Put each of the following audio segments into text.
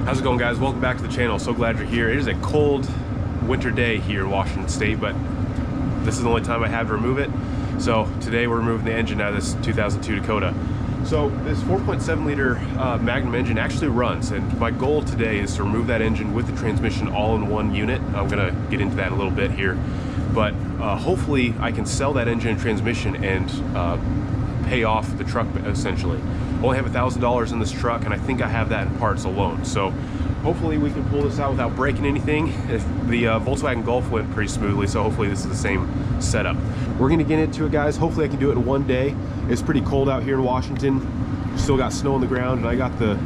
How's it going, guys? Welcome back to the channel. So glad you're here. It is a cold winter day here in Washington State, but this is the only time I have to remove it. So today we're removing the engine out of this 2002 Dakota. So this 4.7 liter Magnum engine actually runs, and my goal today is to remove that engine with the transmission all in one unit. I'm gonna get into that in a little bit here, but hopefully I can sell that engine and transmission and pay off the truck essentially. Only have $1,000 in this truck, and I think I have that in parts alone. So hopefully we can pull this out without breaking anything. The Volkswagen Golf went pretty smoothly, so hopefully this is the same setup. We're gonna get into it, guys. Hopefully I can do it in one day. It's pretty cold out here in Washington. Still got snow on the ground, and I got the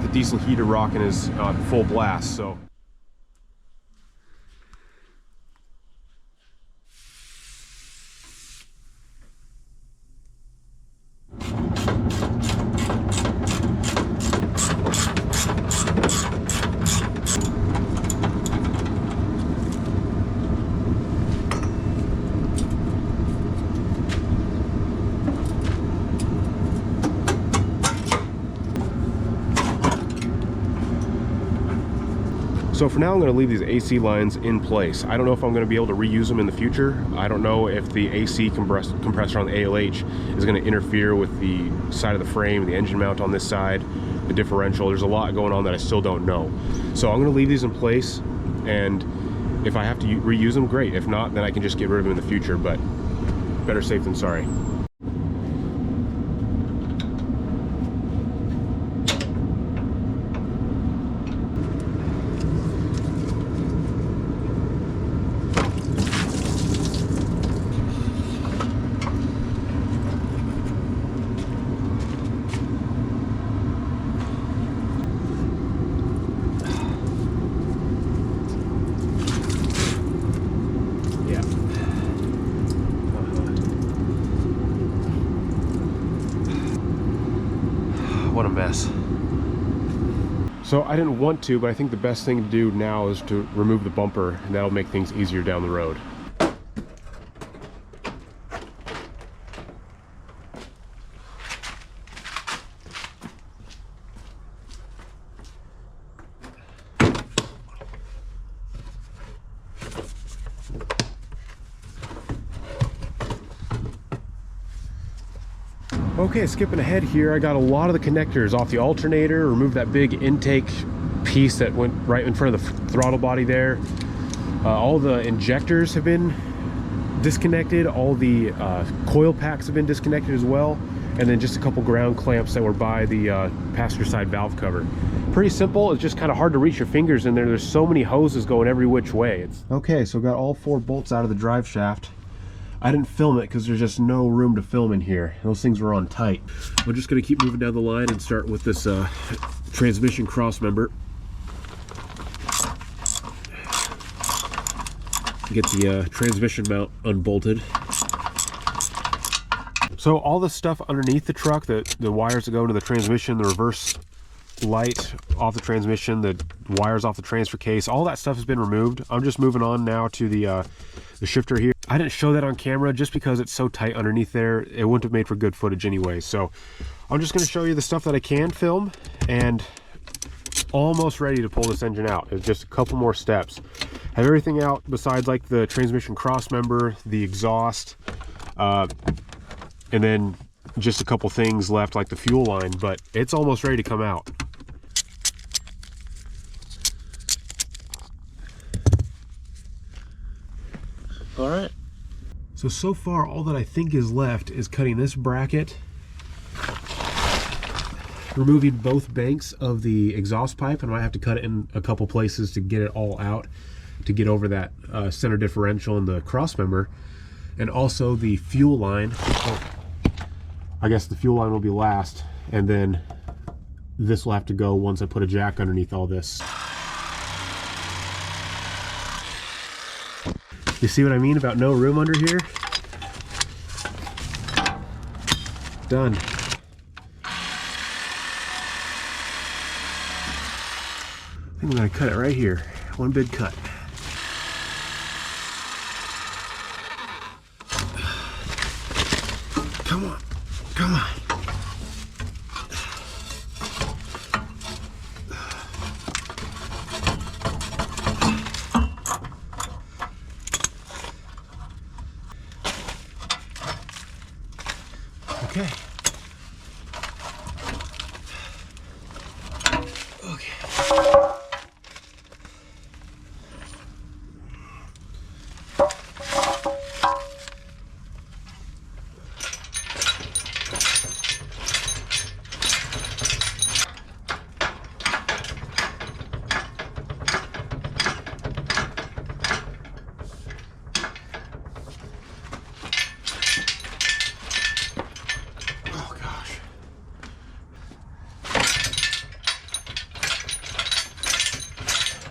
diesel heater rocking is full blast. So. So for now, I'm going to leave these AC lines in place. I don't know if I'm going to be able to reuse them in the future. I don't know if the AC compressor on the ALH is going to interfere with the side of the frame, the engine mount on this side, the differential. There's a lot going on that I still don't know. So I'm going to leave these in place, and if I have to reuse them, great. If not, then I can just get rid of them in the future, but better safe than sorry. What a mess. So I didn't want to, but I think the best thing to do now is to remove the bumper, and that'll make things easier down the road. Okay, skipping ahead here, I got a lot of the connectors off the alternator, removed that big intake piece that went right in front of the throttle body there. All the injectors have been disconnected, all the coil packs have been disconnected as well, and then just a couple ground clamps that were by the passenger side valve cover. Pretty simple. It's just kind of hard to reach your fingers in there. There's so many hoses going every which way. Okay, so got all 4 bolts out of the drive shaft. I didn't film it because there's just no room to film in here. Those things were on tight. I'm just going to keep moving down the line and start with this transmission cross member. Get the transmission mount unbolted. So all the stuff underneath the truck, the wires that go into the transmission, the reverse light off the transmission, the wires off the transfer case, all that stuff has been removed. I'm just moving on now to the shifter here. I didn't show that on camera just because it's so tight underneath there. It wouldn't have made for good footage anyway. So I'm just going to show you the stuff that I can film, and almost ready to pull this engine out. It's just a couple more steps. Have everything out besides like the transmission cross member, the exhaust, and then just a couple things left like the fuel line, but it's almost ready to come out. All right. So far, all that I think is left is cutting this bracket, removing both banks of the exhaust pipe, and I might have to cut it in a couple places to get it all out, to get over that center differential and the cross member, and also the fuel line. I guess the fuel line will be last, and then this will have to go once I put a jack underneath all this. You see what I mean about no room under here? Done. I think I'm gonna cut it right here. One big cut. Come on, come on. Okay.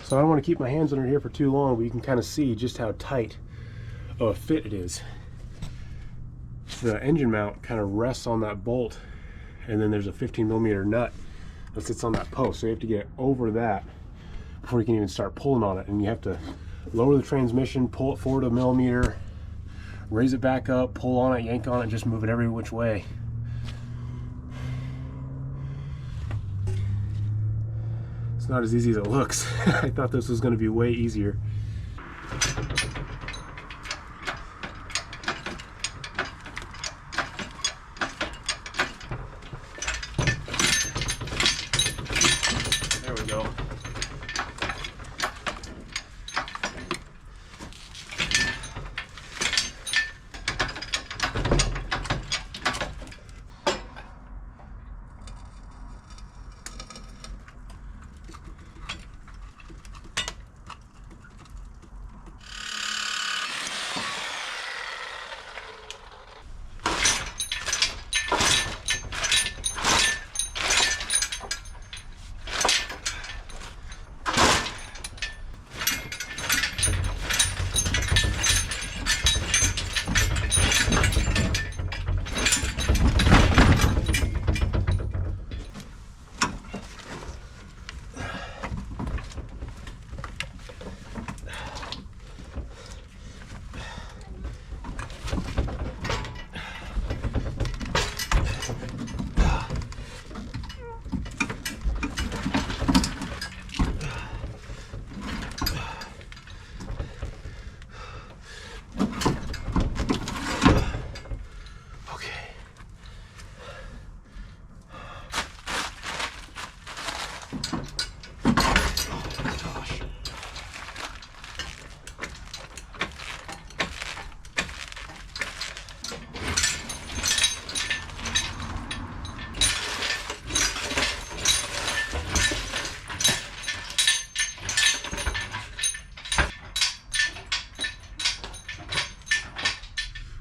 So I don't want to keep my hands under here for too long, but you can kind of see just how tight of a fit it is. The engine mount kind of rests on that bolt, and then there's a 15mm nut that sits on that post. So you have to get over that before you can even start pulling on it. And you have to lower the transmission, pull it forward a millimeter, raise it back up, pull on it, yank on it, just move it every which way. It's not as easy as it looks. I thought this was going to be way easier. There we go.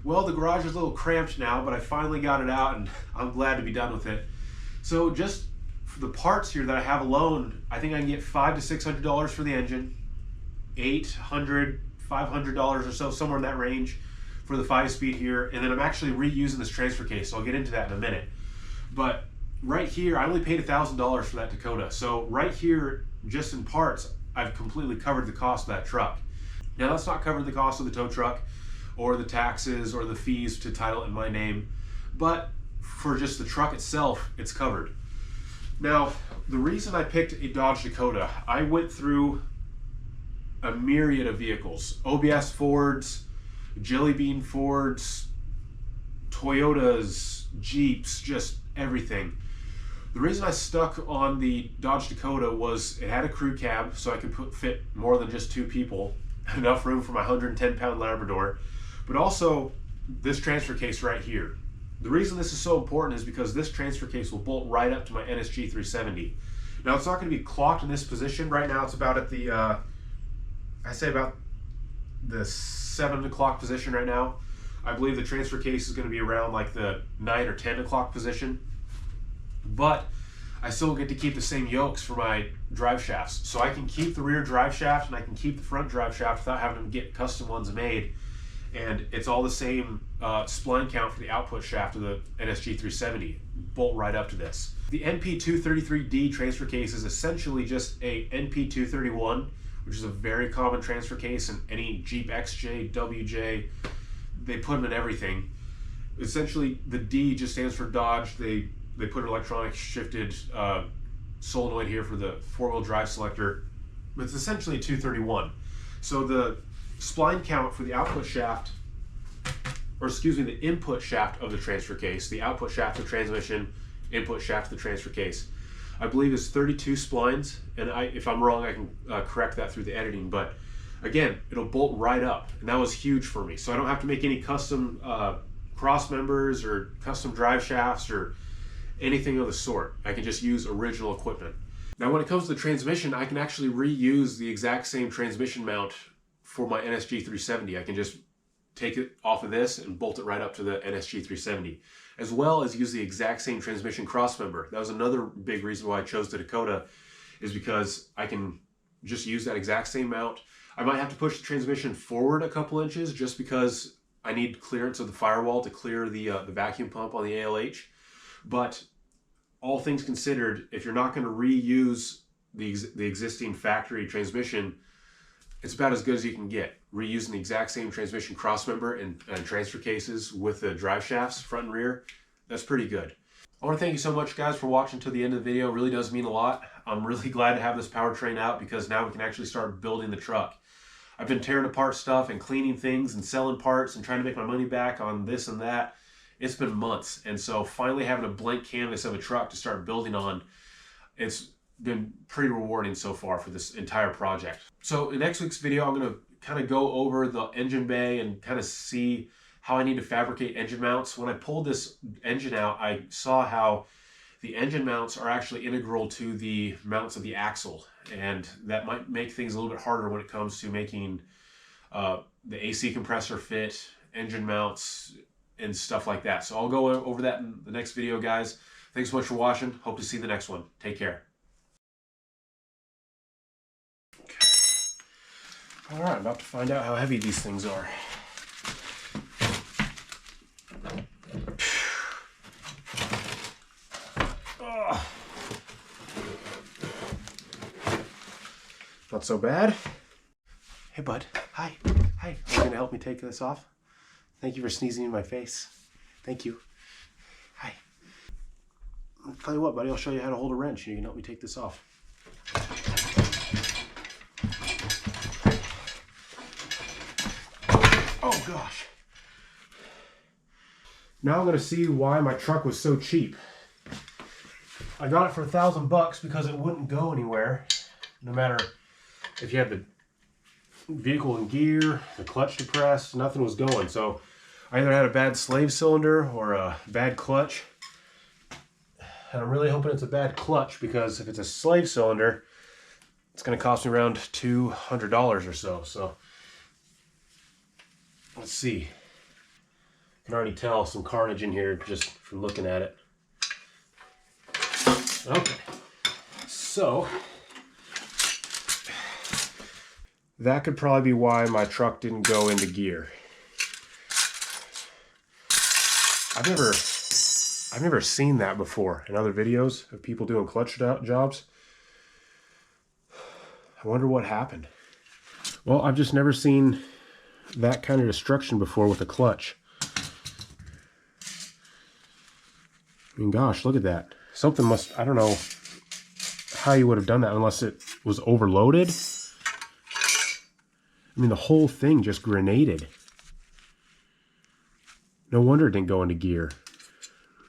Well, the garage is a little cramped now, but I finally got it out and I'm glad to be done with it. So just for the parts here that I have alone, I think I can get $500 to $600 for the engine, $800, $500 or so, somewhere in that range for the 5-speed here. And then I'm actually reusing this transfer case, so I'll get into that in a minute. But right here, I only paid $1,000 for that Dakota. So right here, just in parts, I've completely covered the cost of that truck. Now that's not covered the cost of the tow truck, or the taxes, or the fees to title it in my name, but for just the truck itself, it's covered. Now, the reason I picked a Dodge Dakota, I went through a myriad of vehicles, OBS Fords, Jelly Bean Fords, Toyotas, Jeeps, just everything. The reason I stuck on the Dodge Dakota was it had a crew cab, so I could fit more than just 2 people, enough room for my 110-pound Labrador. But also this transfer case right here. The reason this is so important is because this transfer case will bolt right up to my NSG 370. Now it's not going to be clocked in this position. Right now it's about at the, I say about the 7 o'clock position right now. I believe the transfer case is going to be around like the 9 or 10 o'clock position. But I still get to keep the same yokes for my drive shafts. So I can keep the rear drive shaft and I can keep the front drive shaft without having to get custom ones made. And it's all the same spline count for the output shaft of the NSG 370, bolt right up to this. The NP233D transfer case is essentially just a NP231, which is a very common transfer case in any Jeep XJ, WJ. They put them in everything. Essentially, the D just stands for Dodge. They put an electronic shifted solenoid here for the 4-wheel drive selector. But it's essentially a 231. So the spline count for the output shaft, or excuse me, the input shaft of the transfer case, the output shaft of the transmission, input shaft of the transfer case. I believe is 32 splines, and if I'm wrong, I can correct that through the editing, but again, it'll bolt right up, and that was huge for me. So I don't have to make any custom cross members or custom drive shafts or anything of the sort. I can just use original equipment. Now when it comes to the transmission, I can actually reuse the exact same transmission mount for my NSG 370. I can just take it off of this and bolt it right up to the NSG 370, as well as use the exact same transmission crossmember. That was another big reason why I chose the Dakota, is because I can just use that exact same mount. I might have to push the transmission forward a couple inches just because I need clearance of the firewall to clear the vacuum pump on the ALH. But all things considered, if you're not going to reuse the existing factory transmission, it's about as good as you can get. Reusing the exact same transmission crossmember and transfer cases with the drive shafts, front and rear, that's pretty good. I want to thank you so much, guys, for watching to the end of the video. It really does mean a lot. I'm really glad to have this powertrain out because now we can actually start building the truck. I've been tearing apart stuff and cleaning things and selling parts and trying to make my money back on this and that. It's been months, and so finally having a blank canvas of a truck to start building on, it's been pretty rewarding so far for this entire project. So in next week's video, I'm going to kind of go over the engine bay and kind of see how I need to fabricate engine mounts. When I pulled this engine out, I saw how the engine mounts are actually integral to the mounts of the axle, and that might make things a little bit harder when it comes to making the AC compressor fit, engine mounts, and stuff like that. So I'll go over that in the next video, guys. Thanks so much for watching. Hope to see you in the next one. Take care. Okay. All right, I'm about to find out how heavy these things are. Oh. Not so bad. Hey, bud. Hi. Hi. Are you going to help me take this off? Thank you for sneezing in my face. Thank you. Hi. I'll tell you what, buddy, I'll show you how to hold a wrench and you can help me take this off. Oh gosh. Now I'm gonna see why my truck was so cheap. I got it for $1,000 because it wouldn't go anywhere, no matter if you had the vehicle in gear, the clutch depressed, nothing was going. So I either had a bad slave cylinder or a bad clutch. And I'm really hoping it's a bad clutch, because if it's a slave cylinder, it's going to cost me around $200 or so. So let's see. I can already tell some carnage in here just from looking at it. Okay. So that could probably be why my truck didn't go into gear. I've never seen that before in other videos of people doing clutch jobs. I wonder what happened. Well, I've just never seen that kind of destruction before with a clutch. I mean, gosh, look at that. Something must, I don't know how you would have done that unless it was overloaded. I mean, the whole thing just grenaded. No wonder it didn't go into gear.